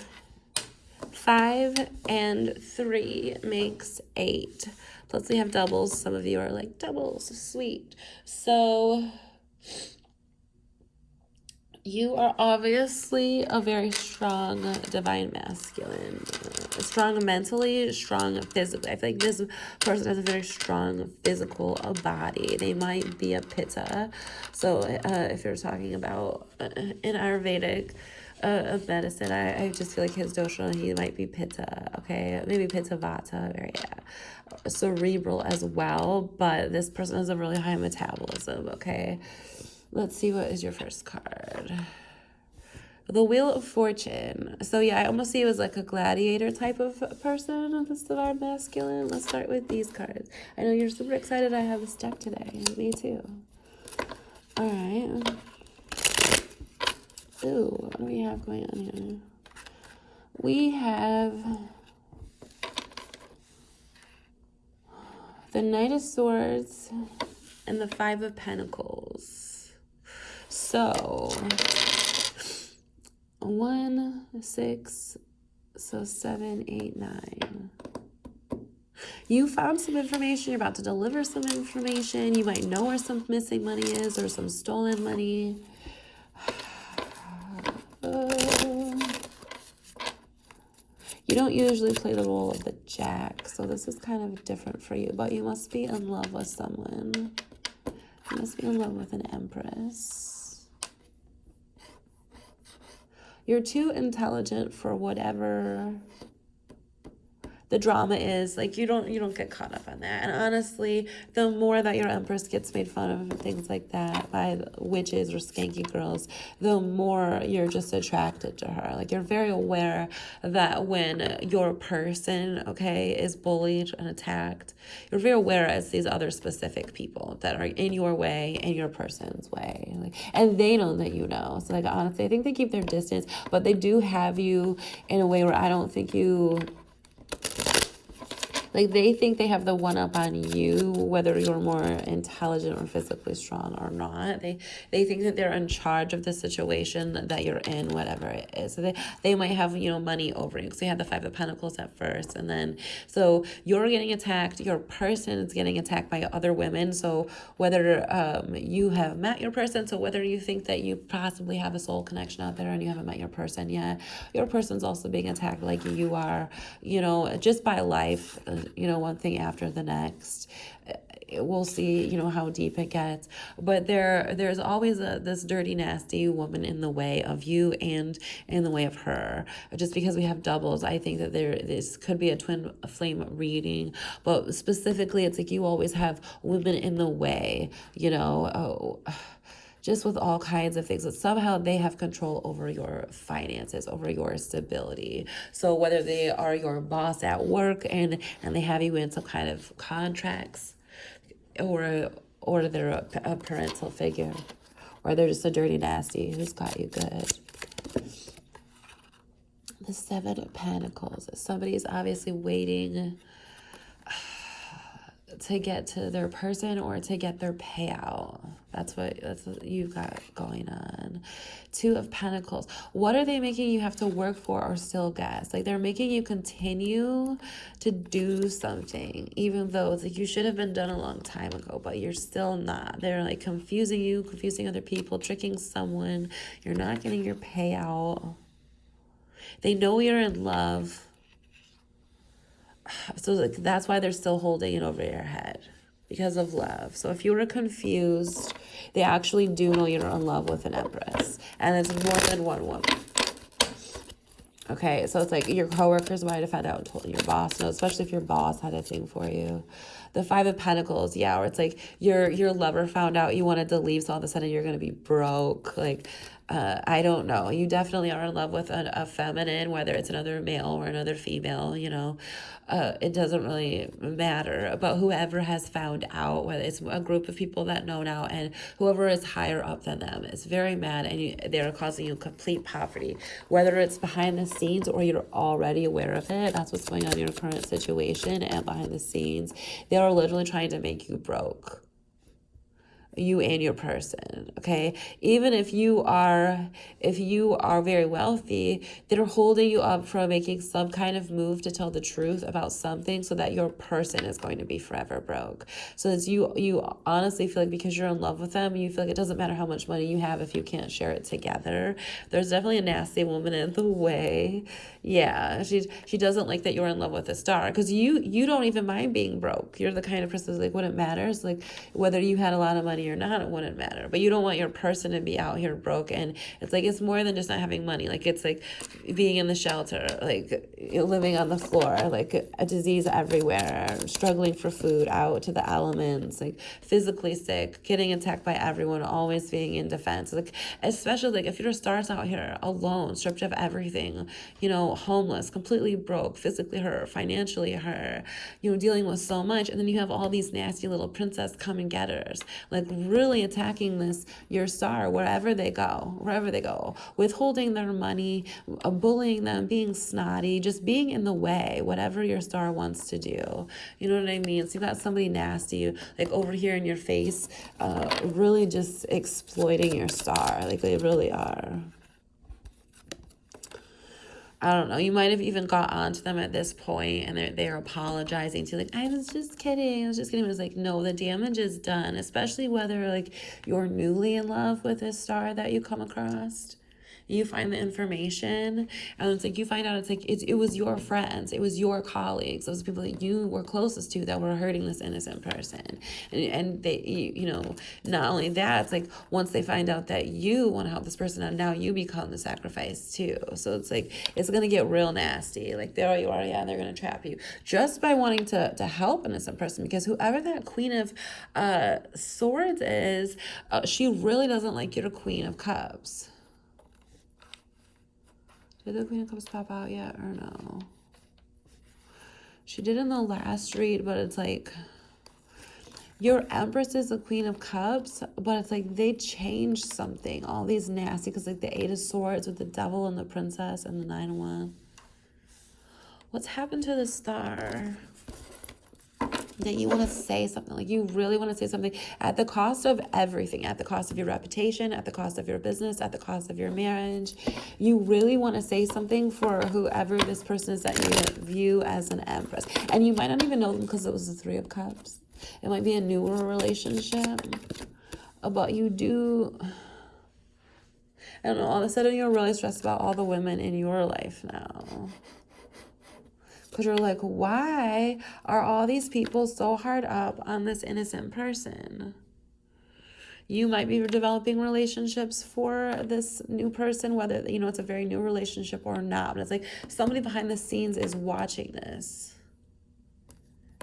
5 and 3 makes 8. Plus we have doubles. Some of you are like, doubles, sweet. So you are obviously a very strong divine masculine. Strong mentally, strong physically. I feel like this person has a very strong physical body. They might be a pitta. So if you're talking about an Ayurvedic medicine, I just feel like his dosha, he might be pitta, okay? Maybe pitta vata, very cerebral as well. But this person has a really high metabolism, okay? Let's see, what is your first card? The Wheel of Fortune. So yeah, I almost see it as like a gladiator type of person, this divine masculine. Let's start with these cards. I know you're super excited I have this deck today. Me too. All right. Ooh, what do we have going on here? We have the Knight of Swords and the 5 of Pentacles. So 1, 6, so 7, 8, 9. You found some information. You're about to deliver some information. You might know where some missing money is or some stolen money. You don't usually play the role of the Jack, so this is kind of different for you. But you must be in love with someone. You must be in love with an Empress. You're too intelligent for whatever the drama is. Like, you don't get caught up on that. And honestly, the more that your Empress gets made fun of and things like that by witches or skanky girls, the more you're just attracted to her. Like, you're very aware that when your person, okay, is bullied and attacked, you're very aware as these other specific people that are in your way, in your person's way. Like, and they know that you know. So, like, honestly, I think they keep their distance, but they do have you in a way where I don't think you... Like, they think they have the one up on you, whether you're more intelligent or physically strong or not. They think that they're in charge of the situation that you're in, whatever it is. So they might have, money over you. So you have the 5 of Pentacles at first. And then, so you're getting attacked. Your person is getting attacked by other women. So whether you have met your person, so whether you think that you possibly have a soul connection out there and you haven't met your person yet, your person's also being attacked like you are, just by life. One thing after the next. We'll see, how deep it gets. But there's always this dirty, nasty woman in the way of you and in the way of her. Just because we have doubles, I think that this could be a twin flame reading. But specifically, it's like you always have women in the way, just with all kinds of things. But somehow they have control over your finances, over your stability. So whether they are your boss at work and they have you in some kind of contracts, or they're a parental figure, or they're just a dirty nasty who's got you good. The 7 of Pentacles. Somebody is obviously waiting. to get to their person or to get their payout. That's what you've got going on. Two of Pentacles. What are they making you have to work for or still get? Like they're making you continue to do something, even though it's like you should have been done a long time ago, but you're still not. They're like confusing you, confusing other people, tricking someone. You're not getting your payout. They know you're in love. So like that's why they're still holding it over your head, because of love. So if you were confused, they actually do know you're in love with an Empress, and it's more than one woman. Okay, so it's like your coworkers might have found out and told your boss knows, especially if your boss had a thing for you. The Five of Pentacles, yeah, where it's like your lover found out you wanted to leave, so all of a sudden you're gonna be broke. Like, I don't know. You definitely are in love with a feminine, whether it's another male or another female, you know. It doesn't really matter. But whoever has found out, whether it's a group of people that know now, and whoever is higher up than them is very mad, and they're causing you complete poverty. Whether it's behind the scenes or you're already aware of it, that's what's going on in your current situation, and behind the scenes, they are literally trying to make you broke. You and your person, okay? Even if you are very wealthy, they're holding you up from making some kind of move to tell the truth about something, so that your person is going to be forever broke. So as you honestly feel like, because you're in love with them, you feel like it doesn't matter how much money you have if you can't share it together. There's definitely a nasty woman in the way. Yeah, she doesn't like that you're in love with a star, because you don't even mind being broke. You're the kind of person who's like, when it matters, like whether you had a lot of money or not, it wouldn't matter. But you don't want your person to be out here broke. And it's like, it's more than just not having money. Like it's like being in the shelter, like living on the floor, like a disease everywhere, struggling for food, out to the elements, like physically sick, getting attacked by everyone, always being in defense. Like especially like if you're stars out here alone, stripped of everything, you know, homeless, completely broke, physically hurt, financially hurt, you know, dealing with so much. And then you have all these nasty little princess come and getters, like really attacking your star wherever they go, withholding their money, bullying them, being snotty, just being in the way, whatever your star wants to do. You know what I mean? So you got somebody nasty, like over here in your face, really just exploiting your star. Like they really are. I don't know. You might have even got onto them at this point, and they're apologizing to you, like, I was just kidding. But it's like, no, the damage is done, especially whether like you're newly in love with this star that you come across. You find the information, and it's like you find out it's like it was your friends, it was your colleagues, those people that you were closest to that were hurting this innocent person. And they, you know, not only that, it's like once they find out that you want to help this person out, now you become the sacrifice too. So it's like it's gonna get real nasty. Like there you are, yeah, and they're gonna trap you just by wanting to help an innocent person, because whoever that Queen of Swords is, she really doesn't like your Queen of Cups. Did the Queen of Cups pop out yet or no? She did in the last read, but it's like your Empress is the Queen of Cups, but it's like they changed something. All these nasty, because like the Eight of Swords with the Devil and the Princess and the Nine of Wands. What's happened to the star? That you want to say something, like you really want to say something at the cost of everything, at the cost of your reputation, at the cost of your business, at the cost of your marriage. You really want to say something for whoever this person is that you view as an Empress. And you might not even know them because it was the Three of Cups. It might be a newer relationship, but you do, I don't know, all of a sudden you're really stressed about all the women in your life now. Because you're like, why are all these people so hard up on this innocent person? You might be developing relationships for this new person, whether, you know, it's a very new relationship or not. But it's like somebody behind the scenes is watching this,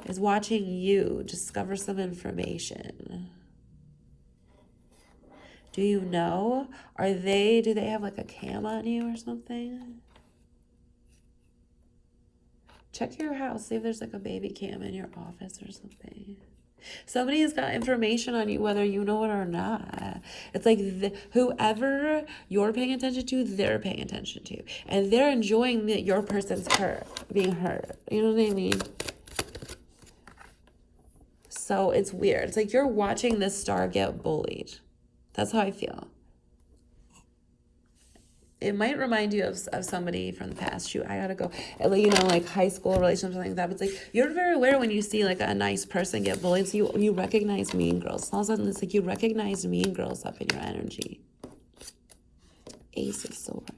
is watching you discover some information. Do you know? Do they have like a cam on you or something? Check your house, see if there's like a baby cam in your office or something. Somebody has got information on you, whether you know it or not. It's like whoever you're paying attention to, they're paying attention to. And they're enjoying your person's being hurt. You know what I mean? So it's weird. It's like you're watching this star get bullied. That's how I feel. It might remind you of somebody from the past. Shoot, I gotta go. Like high school relationships, something like that. But it's like you're very aware when you see like a nice person get bullied. So you recognize Mean Girls. All of a sudden, it's like you recognize Mean Girls up in your energy. Ace of Swords.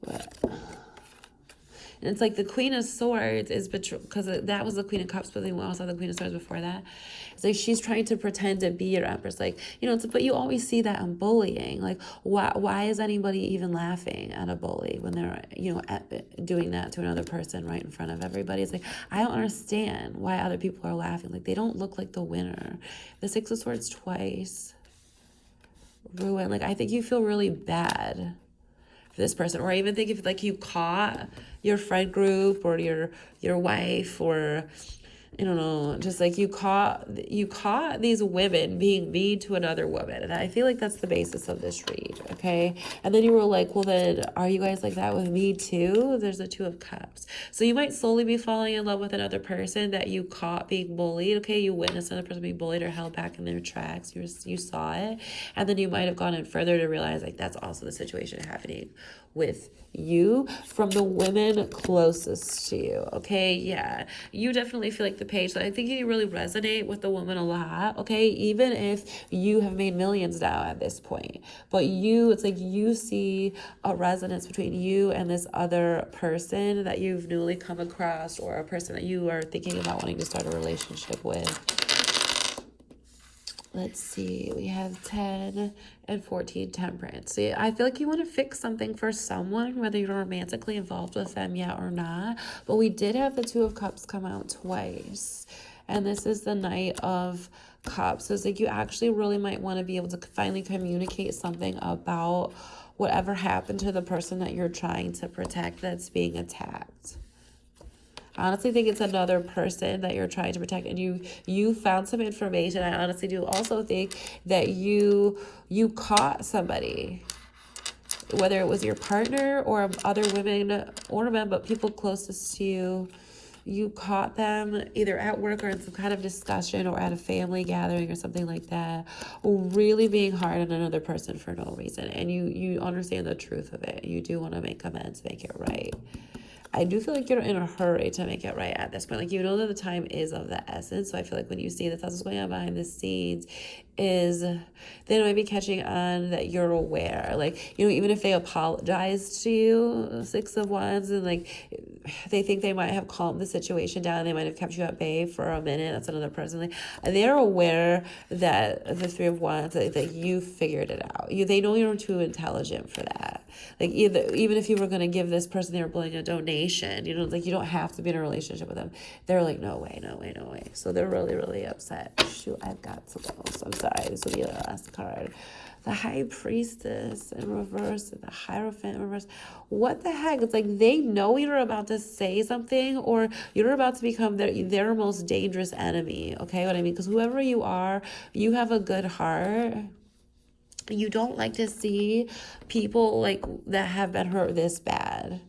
What? And it's like the Queen of Swords is because that was the Queen of Cups, but then we also had the Queen of Swords before that. It's like she's trying to pretend to be your Empress. Like, but you always see that in bullying. Like, why is anybody even laughing at a bully when they're, doing that to another person right in front of everybody? It's like, I don't understand why other people are laughing. Like, they don't look like the winner. The Six of Swords twice. Ruin. Like, I think you feel really bad for this person. Or I even think if like you caught your friend group or your wife, or I don't know, just like you caught these women being mean to another woman. And I feel like that's the basis of this read, okay? And then you were like, well, then are you guys like that with me too? There's the Two of Cups. So you might slowly be falling in love with another person that you caught being bullied, okay? You witnessed another person being bullied or held back in their tracks. You saw it. And then you might have gone in further to realize like that's also the situation happening with you from the women closest to you, okay? Yeah, you definitely feel like the page. So I think you really resonate with the woman a lot, okay? Even if you have made millions now at this point, but it's like you see a resonance between you and this other person that you've newly come across, or a person that you are thinking about wanting to start a relationship with. Let's see, we have 10 and 14 Temperance. So I feel like you want to fix something for someone, whether you're romantically involved with them yet or not. But we did have the Two of Cups come out twice. And this is the Knight of Cups. So it's like you actually really might want to be able to finally communicate something about whatever happened to the person that you're trying to protect that's being attacked. I honestly think it's another person that you're trying to protect, and you found some information. I honestly do also think that you caught somebody, whether it was your partner or other women or men, but people closest to you. You caught them either at work or in some kind of discussion or at a family gathering or something like that, really being hard on another person for no reason. And you understand the truth of it. You do want to make amends, make it right. I do feel like you're in a hurry to make it right at this point. Like, that the time is of the essence. So I feel like when you see that that's what's going on behind the scenes, is they might be catching on that you're aware. Like, even if they apologize to you, Six of Wands, and like they think they might have calmed the situation down, they might have kept you at bay for a minute. That's another person. Like, they're aware that the Three of Wands, that you figured it out. They know you're too intelligent for that. Like, even if you were going to give this person they were bullying a donation, like you don't have to be in a relationship with them. They're like, no way. So they're really, really upset. Shoot, I've got to go. So I'm sorry. This will be the last card. The High Priestess in reverse, the Hierophant in reverse. What the heck? It's like they know you're about to say something, or you're about to become their most dangerous enemy. Okay, what I mean? Because whoever you are, you have a good heart. You don't like to see people like that have been hurt this bad.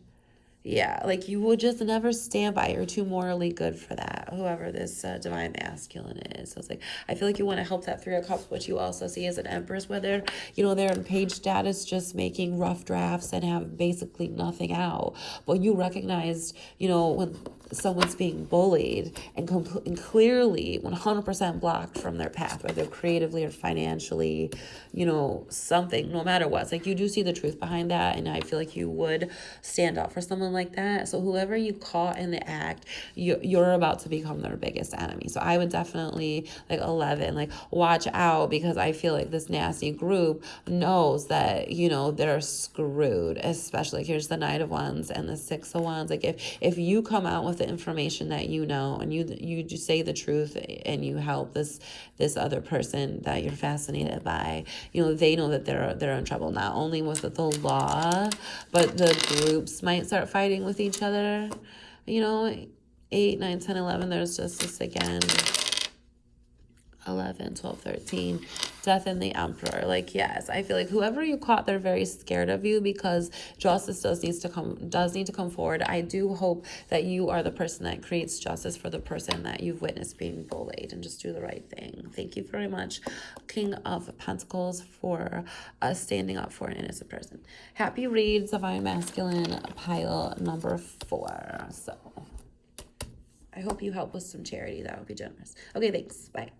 Yeah, like you would just never stand by. You're too morally good for that, whoever this divine masculine is. So it's like, I feel like you want to help that Three of Cups, which you also see as an Empress, whether, they're in page status just making rough drafts and have basically nothing out. But you recognized, when someone's being bullied and clearly 100% blocked from their path, whether creatively or financially, something, no matter what. It's like you do see the truth behind that, and I feel like you would stand up for someone like that. So whoever you caught in the act, you're about to become their biggest enemy. So I would definitely, like 11, like watch out, because I feel like this nasty group knows that, they're screwed. Especially, like, here's the Knight of Wands and the Six of Wands. Like if you come out with the information that and you just say the truth, and you help this other person that you're fascinated by, they know that they're in trouble, not only with the law, but the groups might start fighting with each other. 8, 9, 10, 11, there's Justice again. 11, 12, 13, Death and the Emperor. Like, yes, I feel like whoever you caught, they're very scared of you because justice does need to come forward. I do hope that you are the person that creates justice for the person that you've witnessed being bullied, and just do the right thing. Thank you very much, King of Pentacles, for standing up for an innocent person. Happy reads, Divine Masculine, pile number 4. So I hope you help with some charity. That would be generous. Okay, thanks. Bye.